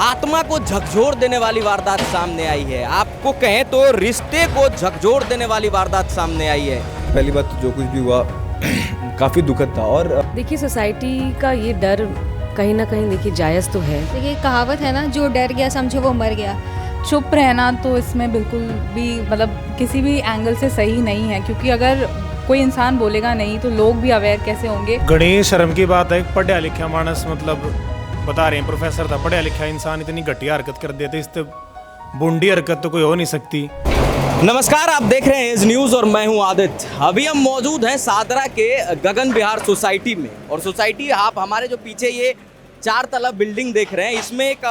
आत्मा को झकझोर देने वाली वारदात सामने आई है। आपको कहें तो रिश्ते को झकझोर देने वाली वारदात सामने आई है। पहली बात तो जो कुछ भी हुआ काफ़ी दुखद था। और देखिए सोसाइटी का ये डर कहीं ना कहीं देखिए जायज़ तो है। देखिए कहावत है ना, जो डर गया समझो वो मर गया। चुप रहना तो इसमें बिल्कुल भी मतलब किसी भी एंगल से सही नहीं है, क्योंकि अगर कोई इंसान बोलेगा नहीं तो लोग भी अवेयर कैसे होंगे। गणेश शर्म की बात है, पढ़ा लिखा मानस मतलब बता रहे हैं प्रोफेसर था, पढ़ा लिखा इंसान इतनी घटिया हरकत कर देते, इससे बुंडी हरकत तो कोई हो नहीं सकती। नमस्कार, आप देख रहे हैं एज न्यूज़ और मैं हूं आदित्य। अभी हम मौजूद हैं सादरा के गगन विहार सोसाइटी में। और सोसाइटी आप हमारे जो पीछे ये 4 तला बिल्डिंग देख रहे हैं, इसमें एक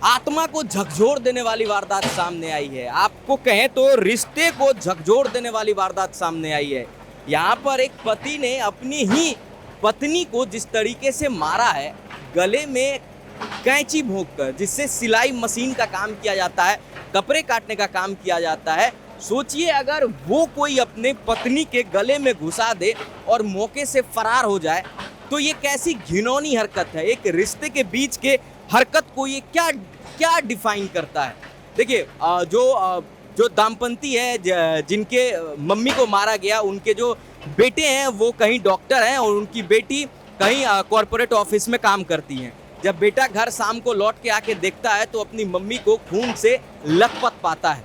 आत्मा को झकझोर देने वाली वारदात सामने आई है। आपको कहें तो रिश्ते को झकझोर देने वाली वारदात सामने आई है। यहाँ पर एक पति ने अपनी ही पत्नी को जिस तरीके से मारा है, गले में कैंची भोंककर, जिससे सिलाई मशीन का काम किया जाता है, कपड़े काटने का काम किया जाता है। सोचिए अगर वो कोई अपने पत्नी के गले में घुसा दे और मौके से फरार हो जाए तो ये कैसी घिनौनी हरकत है। एक रिश्ते के बीच के हरकत को ये क्या क्या डिफाइन करता है। देखिए जो दाम्पंती है जिनके मम्मी को मारा गया, उनके जो बेटे हैं वो कहीं डॉक्टर हैं और उनकी बेटी कहीं कॉरपोरेट ऑफिस में काम करती हैं। जब बेटा घर शाम को लौट के आके देखता है तो अपनी मम्मी को खून से लथपथ पाता है,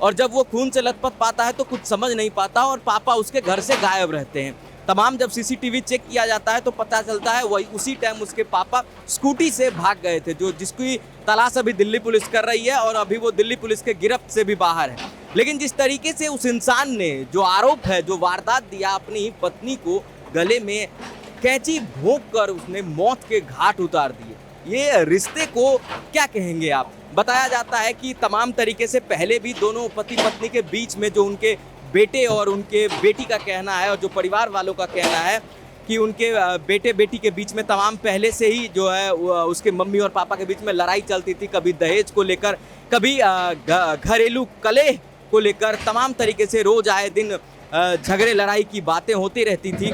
और जब वो खून से लथपथ पाता है तो कुछ समझ नहीं पाता और पापा उसके घर से गायब रहते हैं। तमाम जब सीसीटीवी चेक किया जाता है तो पता चलता है वही उसी टाइम उसके पापा स्कूटी से भाग गए थे, जिसकी तलाश अभी दिल्ली पुलिस कर रही है और अभी वो दिल्ली पुलिस के गिरफ्त से भी बाहर है। लेकिन जिस तरीके से उस इंसान ने जो आरोप है, जो वारदात दिया, अपनी ही पत्नी को गले में कैंची भोंक कर उसने मौत के घाट उतार दिए, ये रिश्ते को क्या कहेंगे आप। बताया जाता है कि तमाम तरीके से पहले भी दोनों पति पत्नी के बीच में, जो उनके बेटे और उनके बेटी का कहना है और जो परिवार वालों का कहना है कि उनके बेटे बेटी के बीच में तमाम पहले से ही जो है उसके मम्मी और पापा के बीच में लड़ाई चलती थी, कभी दहेज को लेकर, कभी घरेलू कलह को लेकर, तमाम तरीके से रोज आए दिन झगड़े लड़ाई की बातें होती रहती थी।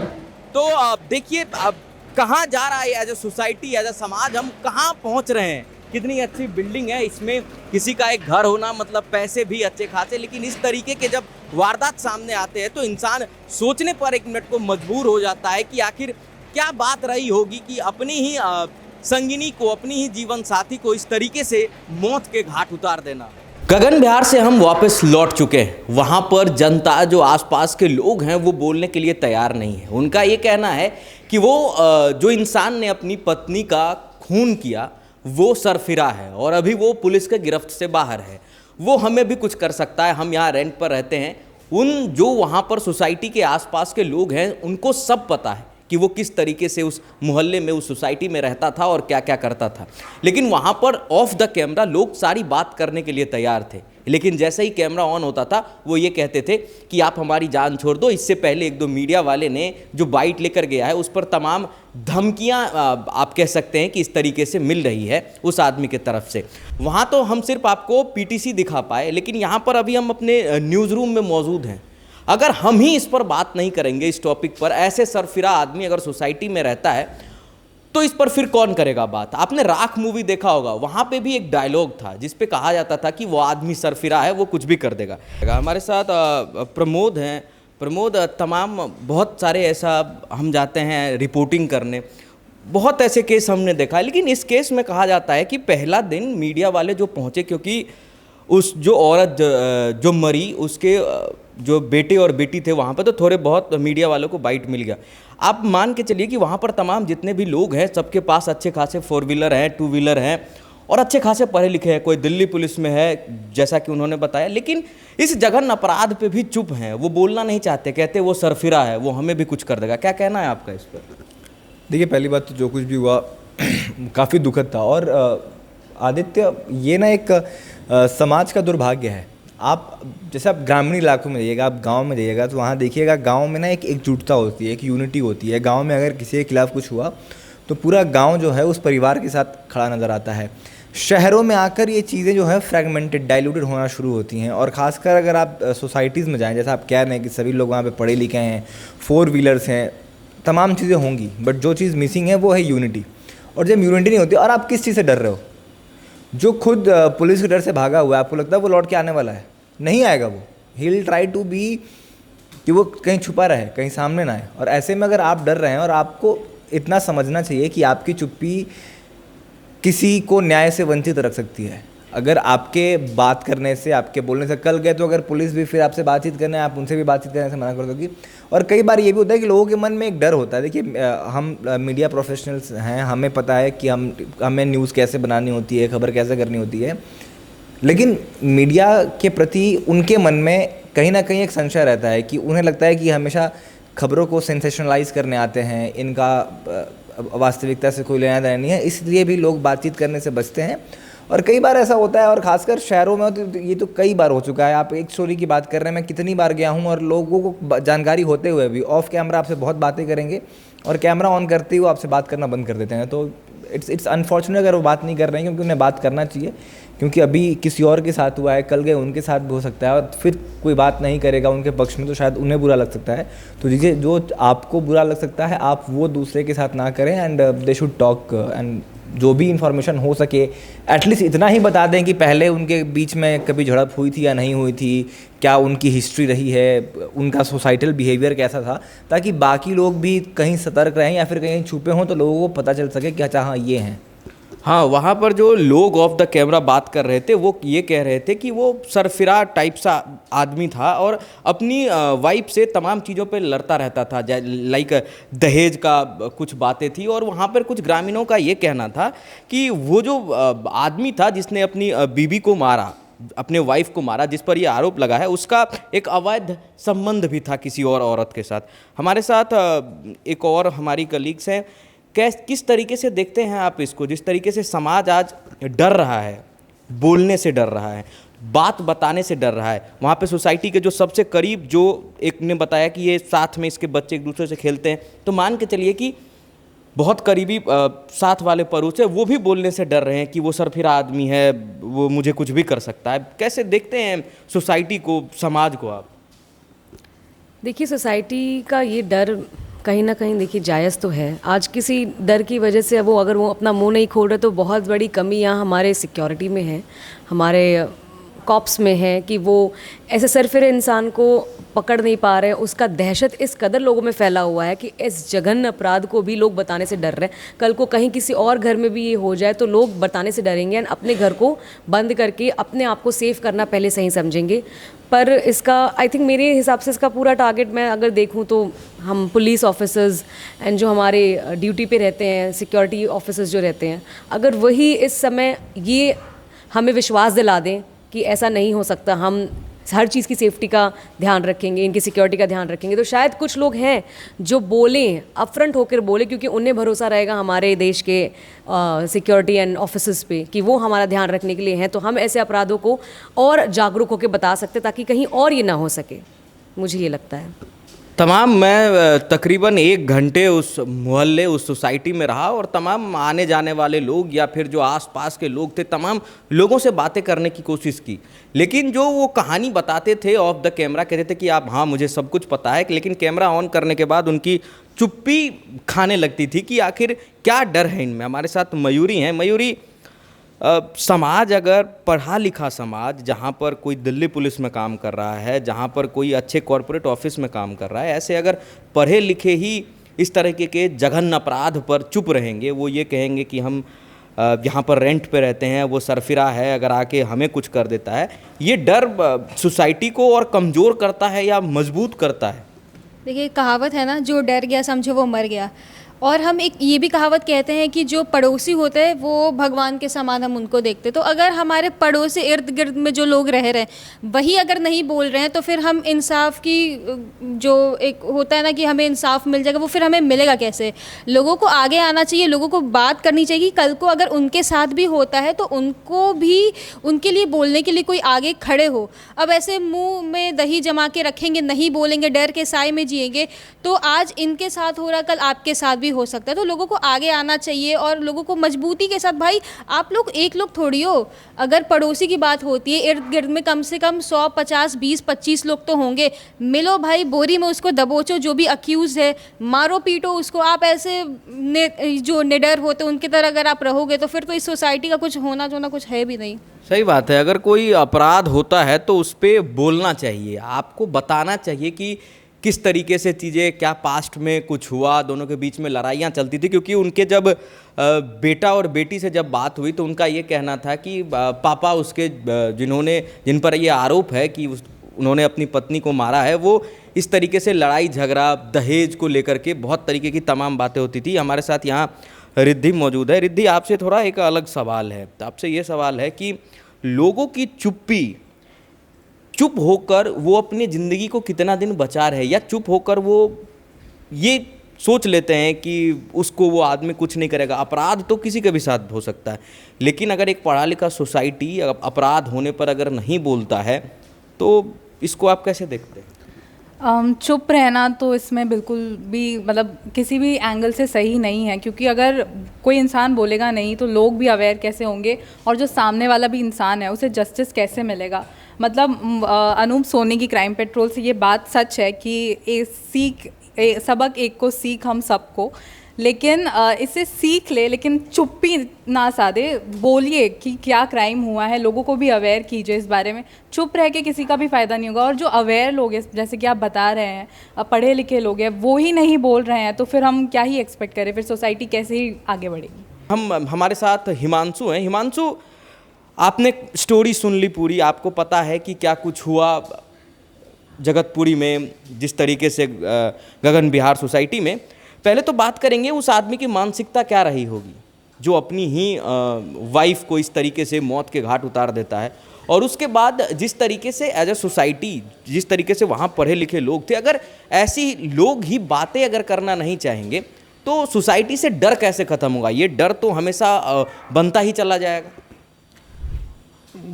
तो देखिए अब कहाँ जा रहा है as a society, as a समाज, हम कहाँ पहुँच रहे हैं। कितनी अच्छी बिल्डिंग है, इसमें किसी का एक घर होना मतलब पैसे भी अच्छे खासे, लेकिन इस तरीके के जब वारदात सामने आते हैं तो इंसान सोचने पर एक मिनट को मजबूर हो जाता है कि आखिर क्या बात रही होगी कि अपनी ही संगिनी को, अपनी ही जीवन साथी को इस तरीके से मौत के घाट उतार देना। गगन विहार से हम वापस लौट चुके हैं। वहाँ पर जनता, जो आसपास के लोग हैं, वो बोलने के लिए तैयार नहीं है। उनका ये कहना है कि वो जो इंसान ने अपनी पत्नी का खून किया वो सरफिरा है और अभी वो पुलिस के गिरफ्त से बाहर है। वो हमें भी कुछ कर सकता है, हम यहाँ रेंट पर रहते हैं। उन जो वहाँ पर सोसाइटी के आसपास के लोग हैं उनको सब पता है कि वो किस तरीके से उस मोहल्ले में, उस सोसाइटी में रहता था और क्या क्या करता था। लेकिन वहाँ पर ऑफ द कैमरा लोग सारी बात करने के लिए तैयार थे, लेकिन जैसे ही कैमरा ऑन होता था वो ये कहते थे कि आप हमारी जान छोड़ दो। इससे पहले 1-2 मीडिया वाले ने जो बाइट लेकर गया है उस पर तमाम धमकियां आप कह सकते हैं कि इस तरीके से मिल रही है उस आदमी के तरफ से। वहाँ तो हम सिर्फ आपको पीटीसी दिखा पाए, लेकिन यहाँ पर अभी हम अपने न्यूज़ रूम में मौजूद हैं। अगर हम ही इस पर बात नहीं करेंगे, इस टॉपिक पर, ऐसे सरफिरा आदमी अगर सोसाइटी में रहता है तो इस पर फिर कौन करेगा बात। आपने राख मूवी देखा होगा, वहाँ पे भी एक डायलॉग था जिस पे कहा जाता था कि वो आदमी सरफिरा है, वो कुछ भी कर देगा। हमारे साथ प्रमोद हैं। प्रमोद, तमाम बहुत सारे ऐसा हम जाते हैं रिपोर्टिंग करने, बहुत ऐसे केस हमने देखा है, लेकिन इस केस में कहा जाता है कि पहला दिन मीडिया वाले जो पहुँचे, क्योंकि उस जो औरत जो मरी, उसके जो बेटे और बेटी थे वहाँ पर, तो थोड़े बहुत मीडिया वालों को बाइट मिल गया। आप मान के चलिए कि वहाँ पर तमाम जितने भी लोग हैं सबके पास अच्छे खासे 4 व्हीलर हैं, 2 व्हीलर हैं और अच्छे खासे पढ़े लिखे हैं। कोई दिल्ली पुलिस में है जैसा कि उन्होंने बताया, लेकिन इस जघन्य अपराध पे भी चुप हैं। वो बोलना नहीं चाहते, कहते वो सरफिरा है, वो हमें भी कुछ कर देगा। क्या कहना है आपका इस पर? देखिए पहली बात तो जो कुछ भी हुआ काफ़ी दुखद था। और आदित्य, ये ना एक समाज का दुर्भाग्य है। आप जैसे आप ग्रामीण इलाकों में जाइएगा, आप गांव में जाइएगा तो वहाँ देखिएगा गांव में ना एक एकजुटता होती है, एक यूनिटी होती है। गांव में अगर किसी के खिलाफ कुछ हुआ तो पूरा गांव जो है उस परिवार के साथ खड़ा नज़र आता है। शहरों में आकर ये चीज़ें जो है फ्रैगमेंटेड, डाइल्यूटेड होना शुरू होती हैं। और ख़ासकर अगर आप सोसाइटीज़ में जाएँ, जैसा आप कह रहे हैं कि सभी लोग वहाँ पे पढ़े लिखे हैं, 4 व्हीलर्स हैं, तमाम चीज़ें होंगी, बट जो चीज़ मिसिंग है वो है यूनिटी। और जब यूनिटी नहीं होती, और आप किस चीज़ से डर रहे हो, जो खुद पुलिस के डर से भागा हुआ है, आपको लगता है वो लौट के आने वाला है? नहीं आएगा वो। He will try to be कि वो कहीं छुपा रहे, कहीं सामने ना आए। और ऐसे में अगर आप डर रहे हैं, और आपको इतना समझना चाहिए कि आपकी चुप्पी किसी को न्याय से वंचित रख सकती है। अगर आपके बात करने से, आपके बोलने से, कल गए तो अगर पुलिस भी फिर आपसे बातचीत करने, आप उनसे भी बातचीत करने से मना कर दोगी। और कई बार ये भी होता है कि लोगों के मन में एक डर होता है। देखिए, हम मीडिया प्रोफेशनल्स हैं, हमें पता है कि हमें न्यूज़ कैसे बनानी होती है, खबर कैसे करनी होती है, लेकिन मीडिया के प्रति उनके मन में कहीं ना कहीं एक संशय रहता है कि उन्हें लगता है कि हमेशा खबरों को सेंसेशनलाइज करने आते हैं, इनका वास्तविकता से कोई लेना देना नहीं है, इसलिए भी लोग बातचीत करने से बचते हैं। और कई बार ऐसा होता है, और ख़ासकर शहरों में तो ये तो कई बार हो चुका है। आप एक स्टोरी की बात कर रहे हैं, मैं कितनी बार गया हूँ, और लोगों को जानकारी होते हुए भी ऑफ कैमरा आपसे बहुत बातें करेंगे, और कैमरा ऑन करते ही वो आपसे बात करना बंद कर देते हैं। तो इट्स अनफॉर्चुनेट अगर वो बात नहीं कर रहे हैं, क्योंकि उन्हें बात करना चाहिए, क्योंकि अभी किसी और के साथ हुआ है, कल गए उनके साथ भी हो सकता है, और फिर कोई बात नहीं करेगा उनके पक्ष में तो शायद उन्हें बुरा लग सकता है। तो देखिए, जो आपको बुरा लग सकता है आप वो दूसरे के साथ ना करें, and they should talk, and जो भी इन्फॉर्मेशन हो सके एटलीस्ट इतना ही बता दें कि पहले उनके बीच में कभी झड़प हुई थी या नहीं हुई थी, क्या उनकी हिस्ट्री रही है, उनका सोसाइटल बिहेवियर कैसा था, ताकि बाकी लोग भी कहीं सतर्क रहें या फिर कहीं छुपे हों तो लोगों को पता चल सके कि अच्छा हाँ ये हैं। हाँ, वहाँ पर जो लोग ऑफ द कैमरा बात कर रहे थे वो ये कह रहे थे कि वो सरफिरा टाइप सा आदमी था और अपनी वाइफ से तमाम चीज़ों पे लड़ता रहता था, लाइक दहेज का कुछ बातें थी। और वहाँ पर कुछ ग्रामीणों का ये कहना था कि वो जो आदमी था जिसने अपनी बीवी को मारा, अपने वाइफ को मारा, जिस पर ये आरोप लगा है, उसका एक अवैध संबंध भी था किसी और औरत के साथ। हमारे साथ एक और हमारी कलीग्स हैं। किस तरीके से देखते हैं आप इसको, जिस तरीके से समाज आज डर रहा है, बोलने से डर रहा है, बात बताने से डर रहा है। वहाँ पे सोसाइटी के जो सबसे करीब, जो एक ने बताया कि ये साथ में इसके बच्चे एक दूसरे से खेलते हैं, तो मान के चलिए कि बहुत करीबी साथ वाले पड़ोस है, वो भी बोलने से डर रहे हैं कि वो सरफिरा आदमी है, वो मुझे कुछ भी कर सकता है। कैसे देखते हैं सोसाइटी को, समाज को आप? देखिए, सोसाइटी का ये डर कहीं ना कहीं देखिए जायज़ तो है। आज किसी डर की वजह से अगर वो अपना मुंह नहीं खोल रहे तो बहुत बड़ी कमी यहाँ हमारे सिक्योरिटी में है, हमारे कॉप्स में है कि वो ऐसे सरफिरे इंसान को पकड़ नहीं पा रहे हैं। उसका दहशत इस कदर लोगों में फैला हुआ है कि इस जघन्य अपराध को भी लोग बताने से डर रहे हैं। कल को कहीं किसी और घर में भी ये हो जाए तो लोग बताने से डरेंगे एंड अपने घर को बंद करके अपने आप को सेफ करना पहले सही समझेंगे। पर इसका आई थिंक मेरे हिसाब से इसका पूरा टारगेट मैं अगर देखूं तो हम पुलिस ऑफिसर्स एंड जो हमारे ड्यूटी पे रहते हैं, सिक्योरिटी ऑफिसर्स जो रहते हैं, अगर वही इस समय ये हमें विश्वास दिला दें कि ऐसा नहीं हो सकता, हम हर चीज़ की सेफ्टी का ध्यान रखेंगे, इनकी सिक्योरिटी का ध्यान रखेंगे, तो शायद कुछ लोग हैं जो बोलें, अपफ्रंट होकर बोले, क्योंकि उन्हें भरोसा रहेगा हमारे देश के सिक्योरिटी एंड ऑफिसर्स पे कि वो हमारा ध्यान रखने के लिए हैं। तो हम ऐसे अपराधों को और जागरूक होकर बता सकते ताकि कहीं और ये ना हो सके, मुझे ये लगता है। मैं तकरीबन 1 घंटे उस मोहल्ले, उस सोसाइटी में रहा और तमाम आने जाने वाले लोग या फिर जो आसपास के लोग थे, तमाम लोगों से बातें करने की कोशिश की। लेकिन जो वो कहानी बताते थे ऑफ द कैमरा, कहते थे कि आप हाँ मुझे सब कुछ पता है, लेकिन कैमरा ऑन करने के बाद उनकी चुप्पी खाने लगती थी कि आखिर क्या डर है इनमें। हमारे साथ मयूरी हैं। मयूरी, समाज, अगर पढ़ा लिखा समाज, जहाँ पर कोई दिल्ली पुलिस में काम कर रहा है, जहाँ पर कोई अच्छे कॉरपोरेट ऑफिस में काम कर रहा है, ऐसे अगर पढ़े लिखे ही इस तरह के जघन्य अपराध पर चुप रहेंगे, वो ये कहेंगे कि हम यहाँ पर रेंट पे रहते हैं, वो सरफिरा है, अगर आके हमें कुछ कर देता है, ये डर सोसाइटी को और कमज़ोर करता है या मजबूत करता है? देखिए, कहावत है ना, जो डर गया समझो वो मर गया। और हम एक ये भी कहावत कहते हैं कि जो पड़ोसी होते हैं वो भगवान के समान हम उनको देखते। तो अगर हमारे पड़ोसी इर्द गिर्द में जो लोग रह रहे हैं वही अगर नहीं बोल रहे हैं तो फिर हम इंसाफ की, जो एक होता है ना कि हमें इंसाफ मिल जाएगा, वो फिर हमें मिलेगा कैसे? लोगों को आगे आना चाहिए, लोगों को बात करनी चाहिए। कल को अगर उनके साथ भी होता है तो उनको भी उनके लिए बोलने के लिए कोई आगे खड़े हो। अब ऐसे मुँह में दही जमा के रखेंगे, नहीं बोलेंगे, डर के साए में जिएंगे, तो आज इनके साथ हो रहा कल आपके साथ भी हो सकता है। तो लोगों को आगे आना चाहिए और लोगों को मजबूती के साथ, भाई आप लोग एक लोग थोड़ी हो, अगर पड़ोसी की बात होती है इर्द गिर्द में कम से कम 100, 50, 20, 25 लोग तो होंगे, मिलो भाई, बोरी में उसको दबोचो, जो भी अक्यूज है मारो पीटो उसको। आप ऐसे जो निडर होते उनकी तरह अगर आप रहोगे तो फिर तो इस सोसाइटी का कुछ होना जो ना कुछ है भी नहीं। सही बात है। अगर कोई अपराध होता है तो उस पर बोलना चाहिए, आपको बताना चाहिए कि किस तरीके से चीज़ें, क्या पास्ट में कुछ हुआ, दोनों के बीच में लड़ाइयाँ चलती थी। क्योंकि उनके जब बेटा और बेटी से जब बात हुई तो उनका ये कहना था कि पापा उसके जिन पर ये आरोप है कि उन्होंने अपनी पत्नी को मारा है, वो इस तरीके से लड़ाई झगड़ा, दहेज को लेकर के बहुत तरीके की तमाम बातें होती थी। हमारे साथ यहाँ रिद्धि मौजूद है। रिद्धि, आपसे थोड़ा एक अलग सवाल है। तो आपसे ये सवाल है कि लोगों की चुप होकर वो अपनी ज़िंदगी को कितना दिन बचा रहे, या चुप होकर वो ये सोच लेते हैं कि उसको वो आदमी कुछ नहीं करेगा। अपराध तो किसी के भी साथ हो सकता है, लेकिन अगर एक पढ़ा लिखा सोसाइटी अपराध होने पर अगर नहीं बोलता है तो इसको आप कैसे देखते हैं? चुप रहना तो इसमें बिल्कुल भी मतलब किसी भी एंगल से सही नहीं है, क्योंकि अगर कोई इंसान बोलेगा नहीं तो लोग भी अवेयर कैसे होंगे, और जो सामने वाला भी इंसान है उसे जस्टिस कैसे मिलेगा। मतलब अनूप सोनी की क्राइम पेट्रोल से ये बात सच है कि सबक एक को सीख हम सबको, लेकिन इसे सीख ले, लेकिन चुप्पी ना साधे, बोलिए कि क्या क्राइम हुआ है, लोगों को भी अवेयर कीजिए इस बारे में। चुप रह के किसी का भी फ़ायदा नहीं होगा। और जो अवेयर लोग हैं, जैसे कि आप बता रहे हैं, पढ़े लिखे लोग हैं, वो ही नहीं बोल रहे हैं, तो फिर हम क्या ही एक्सपेक्ट करें, फिर सोसाइटी कैसे ही आगे बढ़ेगी। हमारे साथ हिमांशु हैं। हिमांशु, आपने स्टोरी सुन ली पूरी, आपको पता है कि क्या कुछ हुआ जगतपुरी में, जिस तरीके से गगन विहार सोसाइटी में। पहले तो बात करेंगे उस आदमी की मानसिकता क्या रही होगी जो अपनी ही वाइफ को इस तरीके से मौत के घाट उतार देता है, और उसके बाद जिस तरीके से एज ए सोसाइटी, जिस तरीके से वहाँ पढ़े लिखे लोग थे, अगर ऐसी लोग ही बातें अगर करना नहीं चाहेंगे तो सोसाइटी से डर कैसे ख़त्म होगा? ये डर तो हमेशा बनता ही चला जाएगा।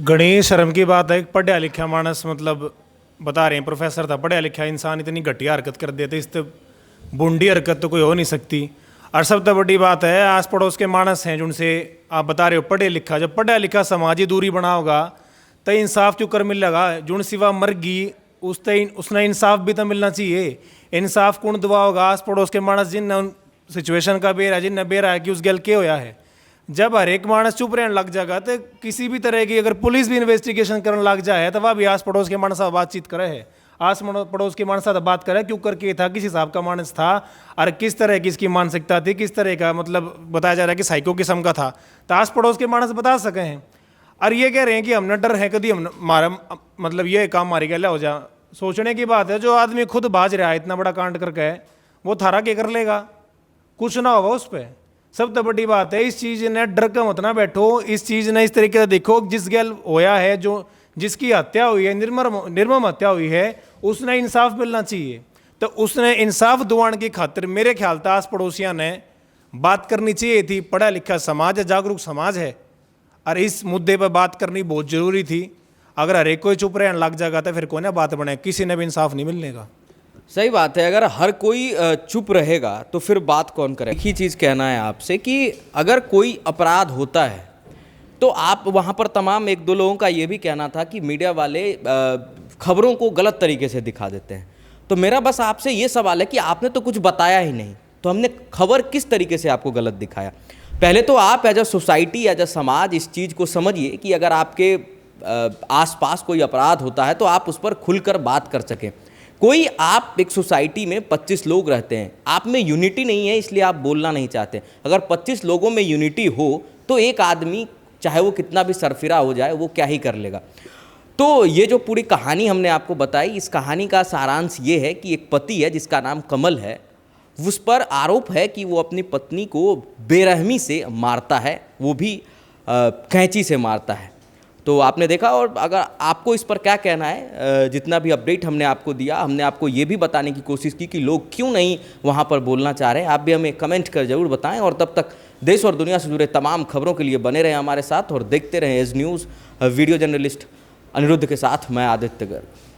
गणेश शर्म की बात है, पढ़ा लिखा मानस, मतलब बता रहे हैं प्रोफेसर था, पढ़ा लिखा इंसान इतनी घटिया हरकत कर देते, इस तो बुंडी हरकत तो कोई हो नहीं सकती। और सबसे बड़ी बात है, आस पड़ोस के मानस हैं जिनसे आप बता रहे हो पढ़े लिखा, जब पढ़ा लिखा समाज ही दूरी बना होगा तो इंसाफ क्यों कर मिल लगा? जुन सिवा मर गई उसने इंसाफ भी तो मिलना चाहिए। इंसाफ कौन दुआ होगा? आस पड़ोस के मानस जिन सिचुएशन का बेरा, जिन बेरा है कि उस गल के होया है। जब हर एक मानस चुप रहने लग जाएगा तो किसी भी तरह की अगर पुलिस भी इन्वेस्टिगेशन करने लग जाए तो वह भी आस पड़ोस के मानस से बातचीत करे है, आस पड़ोस के मानस से बात करे क्यों करके था, किस हिसाब का मानस था और किस तरह की इसकी मानसिकता थी, किस तरह का मतलब बताया जा रहा है कि साइको किस्म का था, तो आस पड़ोस के मानस बता सके हैं। और ये कह रहे हैं कि हमने डर है कभी हम मारा, मतलब ये काम मारी गया हो जा। सोचने की बात है, जो आदमी खुद भाज रहा है इतना बड़ा कांड करके, वो थारा क्या कर लेगा? कुछ ना होगा उस पर। सब तो बड़ी बात है, इस चीज़ ने डर का मत ना बैठो, इस चीज़ ने इस तरीके से देखो, जिस गल होया है, जो जिसकी हत्या हुई है, निर्मम हत्या हुई है, उसने इंसाफ मिलना चाहिए। तो उसने इंसाफ दिवाने की खातिर मेरे ख्याल था आस पड़ोसियों ने बात करनी चाहिए थी। पढ़ा लिखा समाज है, जागरूक समाज है, और इस मुद्दे पर बात करनी बहुत ज़रूरी थी। अगर हर एक कोई चुप रहने लग जाएगा तो फिर कोई ना बात बने, किसी ने भी इंसाफ नहीं मिलने का। सही बात है, अगर हर कोई चुप रहेगा तो फिर बात कौन करे। एक ही चीज़ कहना है आपसे कि अगर कोई अपराध होता है तो आप वहाँ पर तमाम एक दो लोगों का ये भी कहना था कि मीडिया वाले खबरों को गलत तरीके से दिखा देते हैं। तो मेरा बस आपसे ये सवाल है कि आपने तो कुछ बताया ही नहीं, तो हमने खबर किस तरीके से आपको गलत दिखाया? पहले तो आप as a society, as a समाज इस चीज़ को समझिए कि अगर आपके आसपास कोई अपराध होता है तो आप उस पर खुलकर बात कर सकें। कोई आप एक सोसाइटी में 25 लोग रहते हैं, आप में यूनिटी नहीं है इसलिए आप बोलना नहीं चाहते। अगर 25 लोगों में यूनिटी हो तो एक आदमी चाहे वो कितना भी सरफिरा हो जाए वो क्या ही कर लेगा। तो ये जो पूरी कहानी हमने आपको बताई, इस कहानी का सारांश ये है कि एक पति है जिसका नाम कमल है, उस पर आरोप है कि वो अपनी पत्नी को बेरहमी से मारता है, वो भी कैंची से मारता है। तो आपने देखा, और अगर आपको इस पर क्या कहना है, जितना भी अपडेट हमने आपको दिया, हमने आपको ये भी बताने की कोशिश की कि लोग क्यों नहीं वहाँ पर बोलना चाह रहे हैं। आप भी हमें कमेंट कर जरूर बताएं, और तब तक देश और दुनिया से जुड़े तमाम खबरों के लिए बने रहें हमारे साथ और देखते रहें एज न्यूज़। वीडियो जर्नलिस्ट अनिरुद्ध के साथ मैं आदित्य गर्ग।